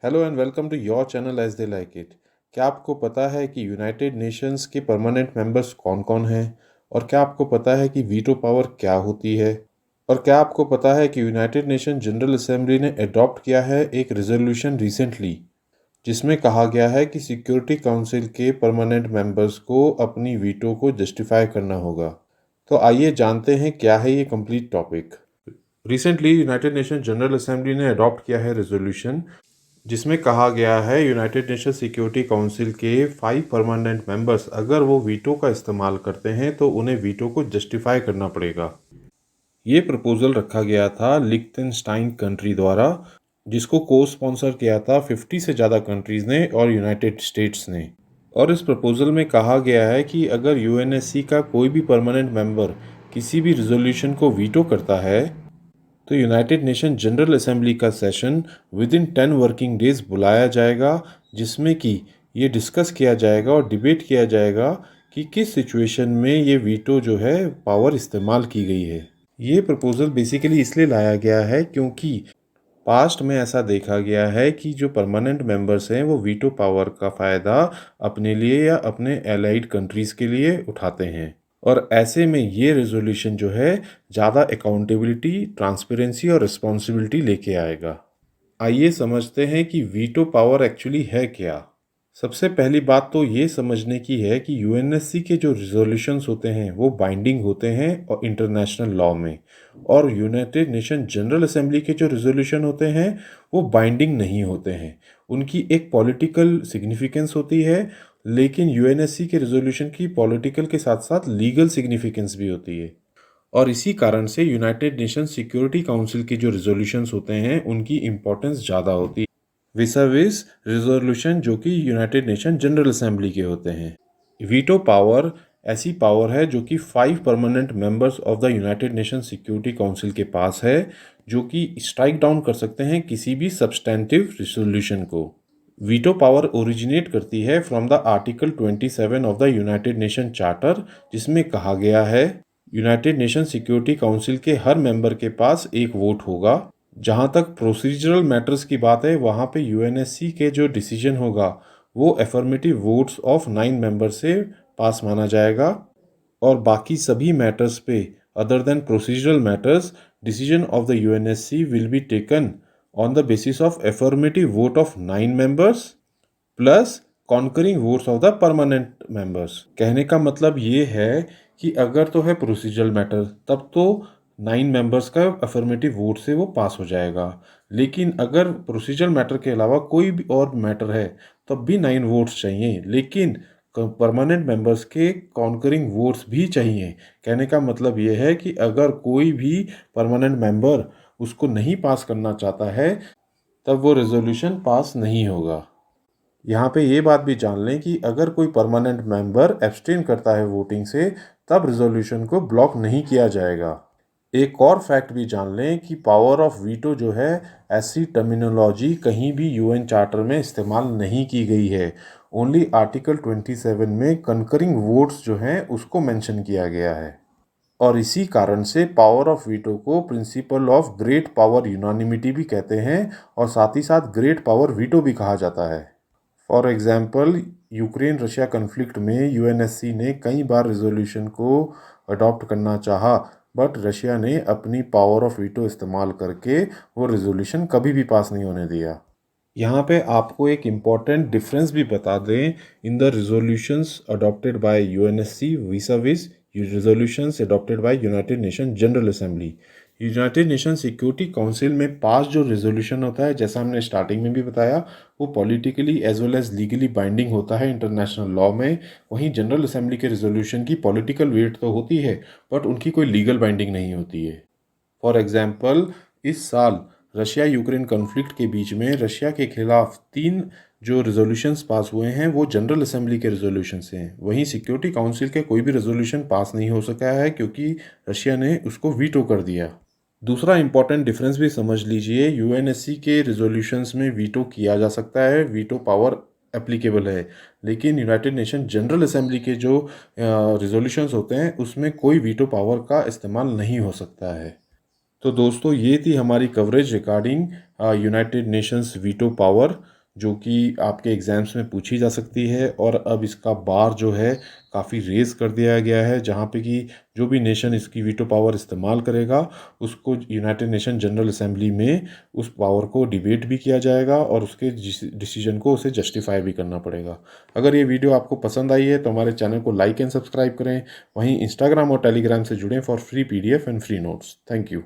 Hello and welcome to your channel as they like it. क्या आपको पता है कि यूनाइटेड नेशंस के परमानेंट मेंबर्स कौन कौन हैं? और क्या आपको पता है कि वीटो पावर क्या होती है? और क्या आपको पता है कि यूनाइटेड नेशन जनरल असेंबली ने अडॉप्ट किया है एक रेजोल्यूशन रिसेंटली, जिसमें कहा गया है कि सिक्योरिटी काउंसिल के परमानेंट मेंबर्स को अपनी वीटो को जस्टिफाई करना होगा। तो आइए जानते हैं क्या है ये complete topic. Recently United Nation General assembly ने अडॉप्ट किया है रेजोल्यूशन, जिसमें कहा गया है यूनाइटेड नेशन सिक्योरिटी काउंसिल के 5 परमानेंट मेंबर्स अगर वो वीटो का इस्तेमाल करते हैं तो उन्हें वीटो को जस्टिफाई करना पड़ेगा। ये प्रपोजल रखा गया था लिechtenstein कंट्री द्वारा, जिसको को स्पॉन्सर किया था 50 से ज़्यादा कंट्रीज़ ने और यूनाइटेड स्टेट्स ने। और इस प्रपोजल में कहा गया है कि अगर यूएनएससी का कोई भी परमानेंट मेंबर किसी भी रिजोल्यूशन को वीटो करता है तो यूनाइटेड नेशन जनरल असेंबली का session with in 10 working days बुलाया जाएगा, जिसमें कि ये डिस्कस किया जाएगा और डिबेट किया जाएगा कि किस सिचुएशन में ये वीटो जो है पावर इस्तेमाल की गई है। ये प्रपोजल बेसिकली इसलिए लाया गया है क्योंकि पास्ट में ऐसा देखा गया है कि जो परमानेंट मेंबर्स हैं वो वीटो पावर का फ़ायदा अपने लिए या अपने एलाइड कंट्रीज़ के लिए उठाते हैं। और ऐसे में ये रेजोल्यूशन जो है ज़्यादा अकाउंटेबिलिटी, ट्रांसपेरेंसी और रिस्पॉन्सिबिलिटी लेके आएगा। आइए समझते हैं कि वीटो पावर एक्चुअली है क्या। सबसे पहली बात तो ये समझने की है कि यूएनएससी के जो रिजोल्यूशंस होते हैं वो बाइंडिंग होते हैं और इंटरनेशनल लॉ में, और यूनाइटेड नेशन जनरल असेंबली के जो रिजोल्यूशन होते हैं वो बाइंडिंग नहीं होते हैं। उनकी एक पॉलिटिकल सिग्निफिकेंस होती है, लेकिन यूएनएससी के रिजोल्यूशन की पॉलिटिकल के साथ साथ लीगल सिग्निफिकेंस भी होती है। और इसी कारण से यूनाइटेड नेशन सिक्योरिटी काउंसिल की जो रिजोल्यूशंस होते हैं उनकी इम्पोर्टेंस ज़्यादा होती है विसाविस रिजोल्यूशन जो कि यूनाइटेड नेशन जनरल असेंबली के होते हैं। वीटो पावर ऐसी पावर है जो कि 5 permanent members of the United Nation Security council के पास है, जो कि स्ट्राइक डाउन कर सकते हैं किसी भी सब्सटेंटिव रिजोल्यूशन को। वीटो पावर ओरिजिनेट करती है from the article 27 of the United nation charter, जिसमें कहा गया है यूनाइटेड नेशन सिक्योरिटी काउंसिल के हर मेंबर के पास एक वोट होगा। जहाँ तक प्रोसीजरल मैटर्स की बात है वहाँ पे यूएनएससी के जो डिसीजन होगा वो एफर्मेटिव वोट्स ऑफ 9 मेंबर से पास माना जाएगा, और बाकी सभी मैटर्स पे other than procedural matters decision of the UNSC will be taken on the basis of affirmative vote of 9 members plus conquering votes of the permanent members. कहने का मतलब ये है कि अगर तो है प्रोसीजरल मैटर तब तो 9 मेंबर्स का अफर्मेटिव वोट से वो पास हो जाएगा, लेकिन अगर प्रोसीजरल मैटर के अलावा कोई भी और मैटर है तब भी 9 वोट्स चाहिए, लेकिन परमानेंट मेंबर्स के कॉन्करिंग वोट्स भी चाहिए। कहने का मतलब ये है कि अगर कोई भी परमानेंट मेंबर उसको नहीं पास करना चाहता है तब वो रेजोल्यूशन पास नहीं होगा। यहाँ पे ये बात भी जान लें कि अगर कोई परमानेंट मेंबर एब्सटेन करता है वोटिंग से तब रिजोल्यूशन को ब्लॉक नहीं किया जाएगा। एक और फैक्ट भी जान लें कि पावर ऑफ वीटो जो है ऐसी टर्मिनोलॉजी कहीं भी यूएन चार्टर में इस्तेमाल नहीं की गई है। ओनली आर्टिकल 27 में कंकरिंग वोट्स जो हैं उसको मेंशन किया गया है, और इसी कारण से पावर ऑफ वीटो को principle of great power unanimity भी कहते हैं और साथ ही साथ ग्रेट पावर वीटो भी कहा जाता है। For example Ukraine Russia conflict में यूएनएससी ने कई बार रिजोल्यूशन को अडॉप्ट करना चाहा, बट रशिया ने अपनी पावर ऑफ वीटो इस्तेमाल करके वो रिजोल्यूशन कभी भी पास नहीं होने दिया। यहाँ पे आपको एक इम्पॉर्टेंट डिफरेंस भी बता दें in the resolutions adopted by UNSC vis a vis resolutions adopted by United Nation General Assembly. United Nation Security Council में पास जो रिजोल्यूशन होता है, जैसा हमने स्टार्टिंग में भी बताया, वो politically as well as legally binding होता है इंटरनेशनल लॉ में। वहीं जनरल असेंबली के रिजोल्यूशन की पॉलिटिकल वेट तो होती है बट उनकी कोई लीगल बाइंडिंग नहीं होती है। फॉर एग्जाम्पल इस साल रशिया यूक्रेन कॉन्फ्लिक्ट के बीच में रशिया के खिलाफ 3 जो रिजोल्यूशंस पास हुए हैं वो जनरल असेंबली के रिजोल्यूशन से हैं। वहीं सिक्योरिटी काउंसिल के कोई भी रिजोल्यूशन पास नहीं हो सका है क्योंकि रशिया ने उसको वीटो कर दिया। दूसरा इंपॉर्टेंट डिफरेंस भी समझ लीजिए, यूएनएससी के रिजोल्यूशंस में वीटो किया जा सकता है, वीटो पावर एप्लीकेबल है, लेकिन यूनाइटेड नेशन जनरल असेंबली के जो रिजोल्यूशंस होते हैं उसमें कोई वीटो पावर का इस्तेमाल नहीं हो सकता है। तो दोस्तों ये थी हमारी coverage regarding United Nations veto power, जो कि आपके एग्ज़ाम्स में पूछी जा सकती है। और अब इसका बार जो है काफ़ी रेज़ कर दिया गया है, जहाँ पे कि जो भी नेशन इसकी वीटो पावर इस्तेमाल करेगा उसको यूनाइटेड नेशन जनरल असेंबली में उस पावर को डिबेट भी किया जाएगा और उसके डिसीजन को उसे जस्टिफाई भी करना पड़ेगा। अगर ये वीडियो आपको पसंद आई है तो हमारे चैनल को लाइक एंड सब्सक्राइब करें। वहीं इंस्टाग्राम और टेलीग्राम से जुड़ें for free PDF and free notes. Thank you.